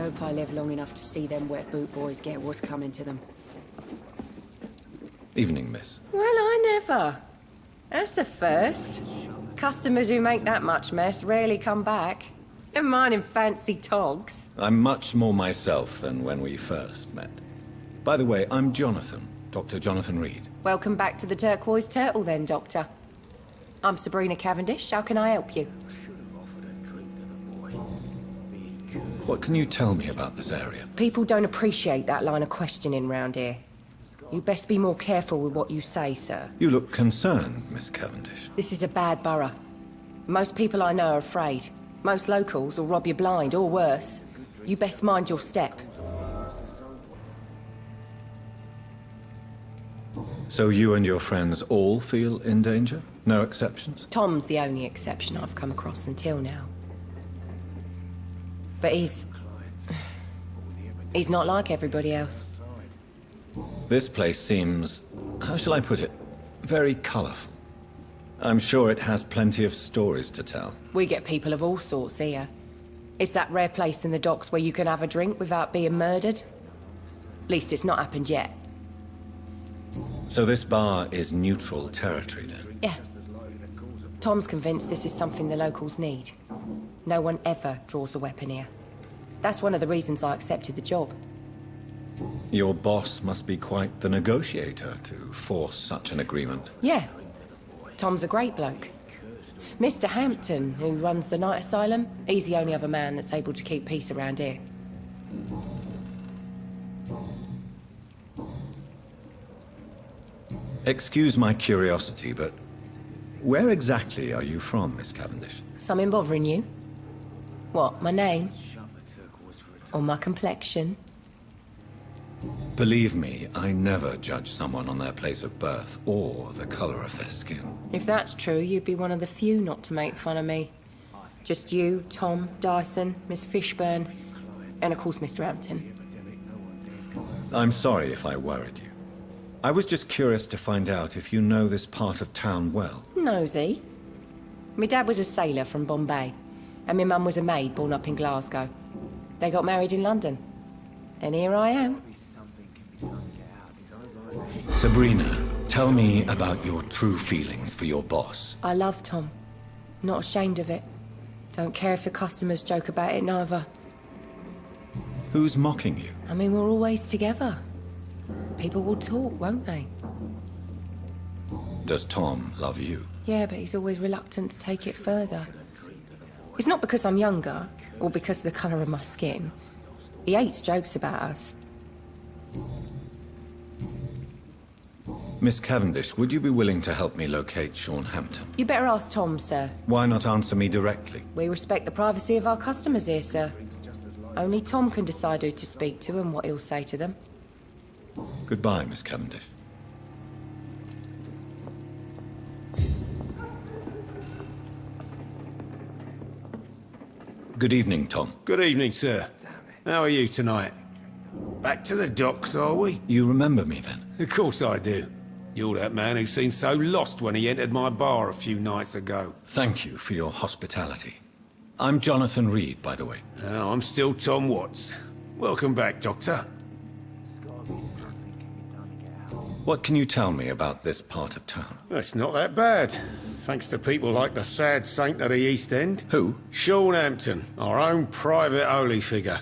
hope I live long enough to see them wet boot boys get what's coming to them. Evening, miss. Well, I never. That's a first. Customers who make that much mess rarely come back. Never mind in fancy togs. I'm much more myself than when we first met. By the way, I'm Jonathan, Dr. Jonathan Reed. Welcome back to the Turquoise Turtle then, Doctor. I'm Sabrina Cavendish. How can I help you? What can you tell me about this area? People don't appreciate that line of questioning round here. You best be more careful with what you say, sir. You look concerned, Miss Cavendish. This is a bad borough. Most people I know are afraid. Most locals will rob you blind, or worse. You best mind your step. So you and your friends all feel in danger? No exceptions? Tom's the only exception I've come across until now. But he's not like everybody else. This place seems, how shall I put it, very colourful. I'm sure it has plenty of stories to tell. We get people of all sorts here. It's that rare place in the docks where you can have a drink without being murdered. At least it's not happened yet. So this bar is neutral territory then? Yeah. Tom's convinced this is something the locals need. No one ever draws a weapon here. That's one of the reasons I accepted the job. Your boss must be quite the negotiator to force such an agreement. Yeah. Tom's a great bloke. Mr. Hampton, who runs the night asylum, he's the only other man that's able to keep peace around here. Excuse my curiosity, but where exactly are you from, Miss Cavendish? Something bothering you? What, my name? Or my complexion? Believe me, I never judge someone on their place of birth or the colour of their skin. If that's true, you'd be one of the few not to make fun of me. Just you, Tom, Dyson, Miss Fishburne, and of course Mr. Hampton. I'm sorry if I worried you. I was just curious to find out if you know this part of town well. Nosy. My dad was a sailor from Bombay, and my mum was a maid born up in Glasgow. They got married in London. And here I am. Sabrina, tell me about your true feelings for your boss. I love Tom. Not ashamed of it. Don't care if the customers joke about it, neither. Who's mocking you? I mean, we're always together. People will talk, won't they? Does Tom love you? Yeah, but he's always reluctant to take it further. It's not because I'm younger, or because of the colour of my skin. He hates jokes about us. Miss Cavendish, would you be willing to help me locate Sean Hampton? You better ask Tom, sir. Why not answer me directly? We respect the privacy of our customers here, sir. Only Tom can decide who to speak to and what he'll say to them. Goodbye, Miss Cavendish. Good evening, Tom. Good evening, sir. How are you tonight? Back to the docks, are we? You remember me then? Of course I do. You're that man who seemed so lost when he entered my bar a few nights ago. Thank you for your hospitality. I'm Jonathan Reed, by the way. I'm still Tom Watts. Welcome back, Doctor. What can you tell me about this part of town? It's not that bad. Thanks to people like the sad saint of the East End. Who? Sean Hampton, our own private holy figure.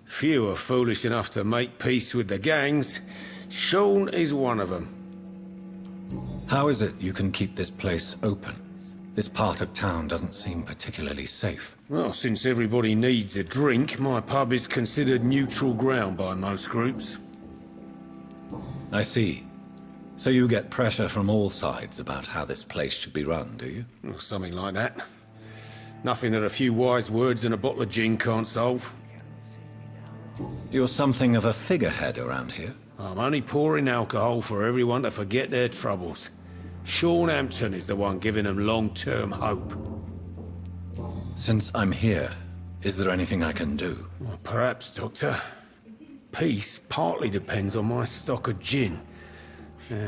Few are foolish enough to make peace with the gangs. Sean is one of them. How is it you can keep this place open? This part of town doesn't seem particularly safe. Well, since everybody needs a drink, my pub is considered neutral ground by most groups. I see. So you get pressure from all sides about how this place should be run, do you? Well, something like that. Nothing that a few wise words and a bottle of gin can't solve. You're something of a figurehead around here. I'm only pouring alcohol for everyone to forget their troubles. Sean Hampton is the one giving them long-term hope. Since I'm here, is there anything I can do? Well, perhaps, Doctor. Peace partly depends on my stock of gin.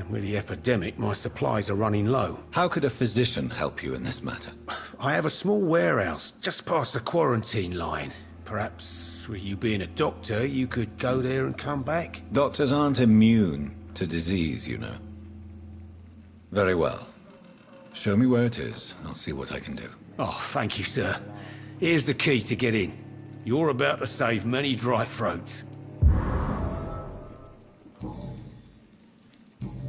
With the epidemic, my supplies are running low. How could a physician help you in this matter? I have a small warehouse just past the quarantine line. Perhaps, with you being a doctor, you could go there and come back? Doctors aren't immune to disease, you know. Very well. Show me where it is. I'll see what I can do. Oh, thank you, sir. Here's the key to get in. You're about to save many dry throats.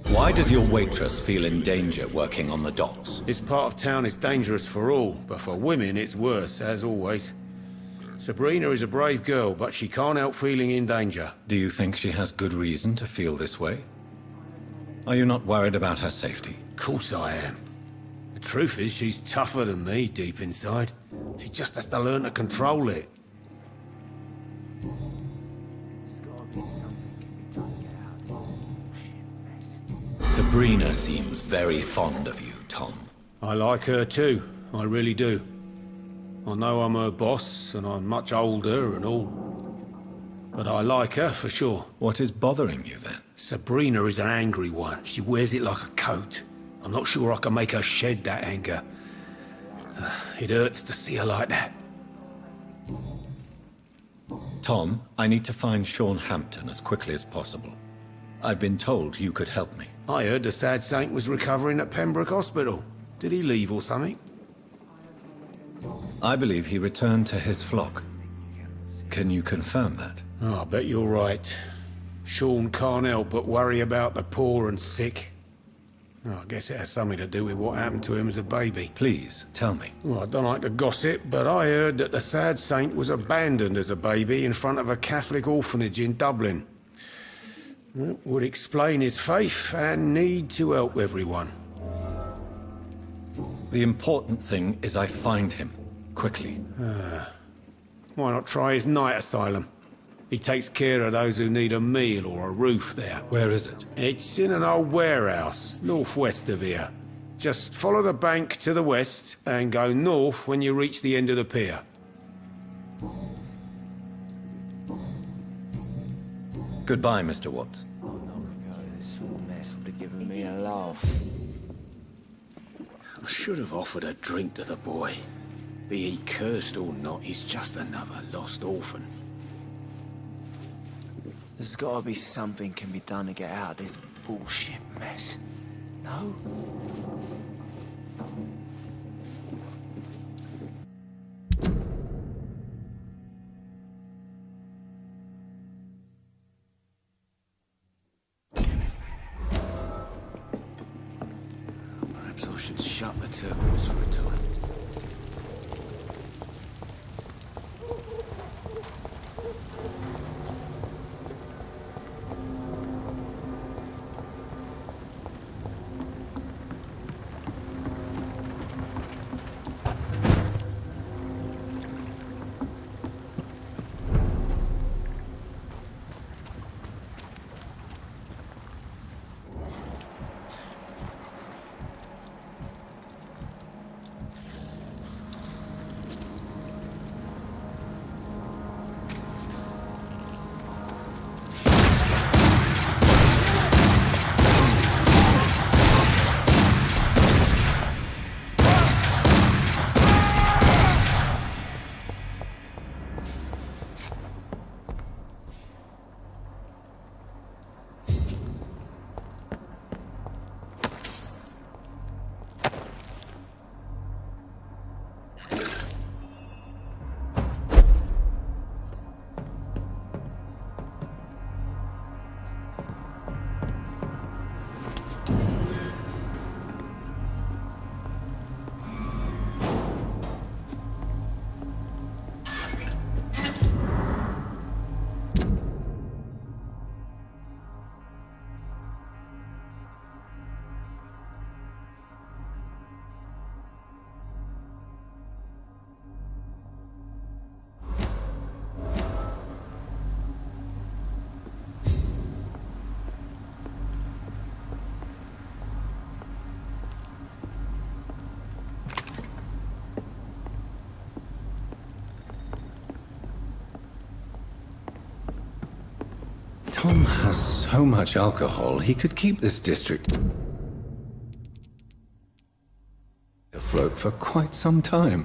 Why does your waitress feel in danger working on the docks? This part of town is dangerous for all, but for women it's worse, as always. Sabrina is a brave girl, but she can't help feeling in danger. Do you think she has good reason to feel this way? Are you not worried about her safety? Of course I am. The truth is, she's tougher than me deep inside. She just has to learn to control it. Sabrina seems very fond of you, Tom. I like her too, I really do. I know I'm her boss, and I'm much older and all. But I like her, for sure. What is bothering you, then? Sabrina is an angry one. She wears it like a coat. I'm not sure I can make her shed that anger. It hurts to see her like that. Tom, I need to find Sean Hampton as quickly as possible. I've been told you could help me. I heard the sad saint was recovering at Pembroke Hospital. Did he leave or something? I believe he returned to his flock. Can you confirm that? Oh, I bet you're right. Sean can't help but worry about the poor and sick. Oh, I guess it has something to do with what happened to him as a baby. Please, tell me. Well, I don't like to gossip, but I heard that the sad saint was abandoned as a baby in front of a Catholic orphanage in Dublin. That would explain his faith and need to help everyone. The important thing is I find him, quickly. Why not try his night asylum? He takes care of those who need a meal or a roof there. Where is it? It's in an old warehouse, northwest of here. Just follow the bank to the west and go north when you reach the end of the pier. Goodbye, Mr. Watts. This mess would have given me a laugh. I should have offered a drink to the boy. Be he cursed or not, he's just another lost orphan. There's gotta be something can be done to get out of this bullshit mess. No? Perhaps I should shut the turbos for a time. Tom has so much alcohol, he could keep this district afloat for quite some time.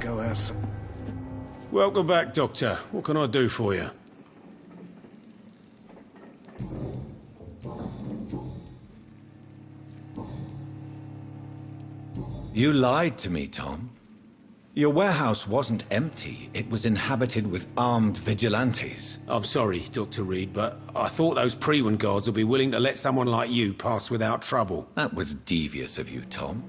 go outside. Welcome back, Doctor. What can I do for you? You lied to me, Tom. Your warehouse wasn't empty. It was inhabited with armed vigilantes. I'm sorry, Dr. Reed, but I thought those Prewen guards would be willing to let someone like you pass without trouble. That was devious of you, Tom.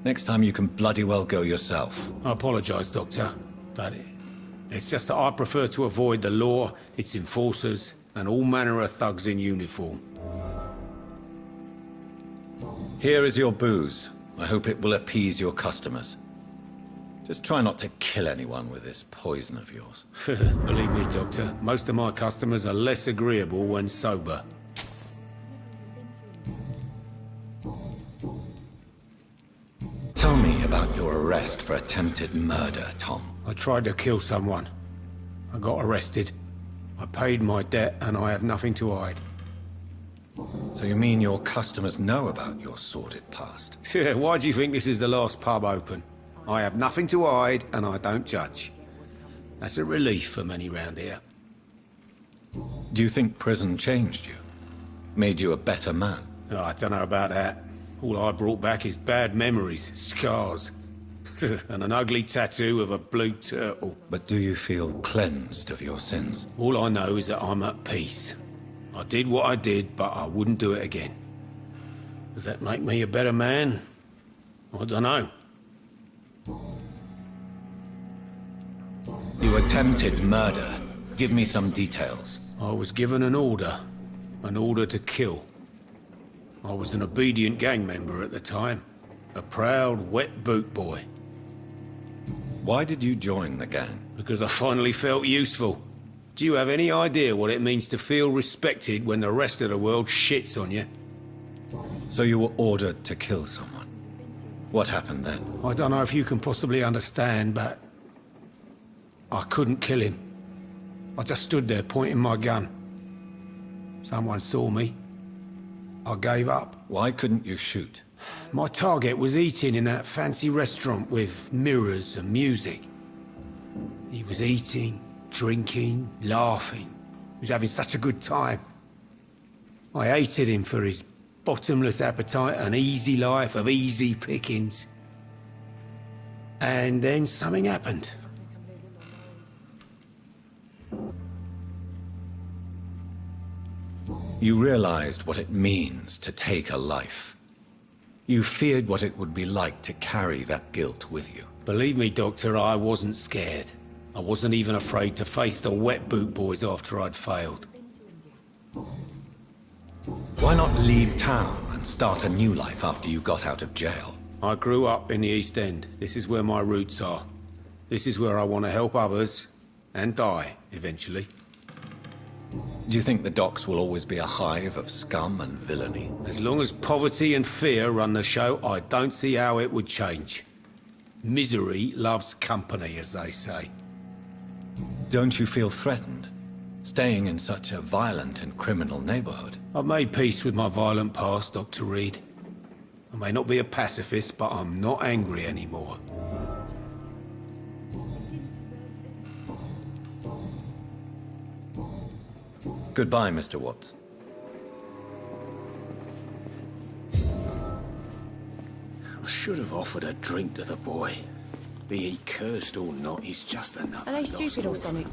Next time you can bloody well go yourself. I apologise, Doctor, but it's just that I prefer to avoid the law, its enforcers, and all manner of thugs in uniform. Here is your booze. I hope it will appease your customers. Just try not to kill anyone with this poison of yours. Believe me, Doctor, most of my customers are less agreeable when sober. Tell me about your arrest for attempted murder, Tom. I tried to kill someone. I got arrested. I paid my debt and I have nothing to hide. So you mean your customers know about your sordid past? Yeah, why do you think this is the last pub open? I have nothing to hide and I don't judge. That's a relief for many round here. Do you think prison changed you? Made you a better man? Oh, I don't know about that. All I brought back is bad memories, scars, and an ugly tattoo of a blue turtle. But do you feel cleansed of your sins? All I know is that I'm at peace. I did what I did, but I wouldn't do it again. Does that make me a better man? I don't know. You attempted murder. Give me some details. I was given an order to kill. I was an obedient gang member at the time, a proud wet boot boy. Why did you join the gang? Because I finally felt useful. Do you have any idea what it means to feel respected when the rest of the world shits on you? So you were ordered to kill someone. What happened then? I don't know if you can possibly understand, but I couldn't kill him. I just stood there pointing my gun. Someone saw me. I gave up. Why couldn't you shoot? My target was eating in that fancy restaurant with mirrors and music. He was eating, drinking, laughing. He was having such a good time. I hated him for his bottomless appetite and easy life of easy pickings. And then something happened. You realized what it means to take a life. You feared what it would be like to carry that guilt with you. Believe me, Doctor, I wasn't scared. I wasn't even afraid to face the wet boot boys after I'd failed. Why not leave town and start a new life after you got out of jail? I grew up in the East End. This is where my roots are. This is where I want to help others and die, eventually. Do you think the docks will always be a hive of scum and villainy? As long as poverty and fear run the show, I don't see how it would change. Misery loves company, as they say. Don't you feel threatened, staying in such a violent and criminal neighborhood? I've made peace with my violent past, Dr. Reed. I may not be a pacifist, but I'm not angry anymore. Goodbye, Mr. Watts. I should have offered a drink to the boy. Be he cursed or not, he's just another. Are they stupid or something?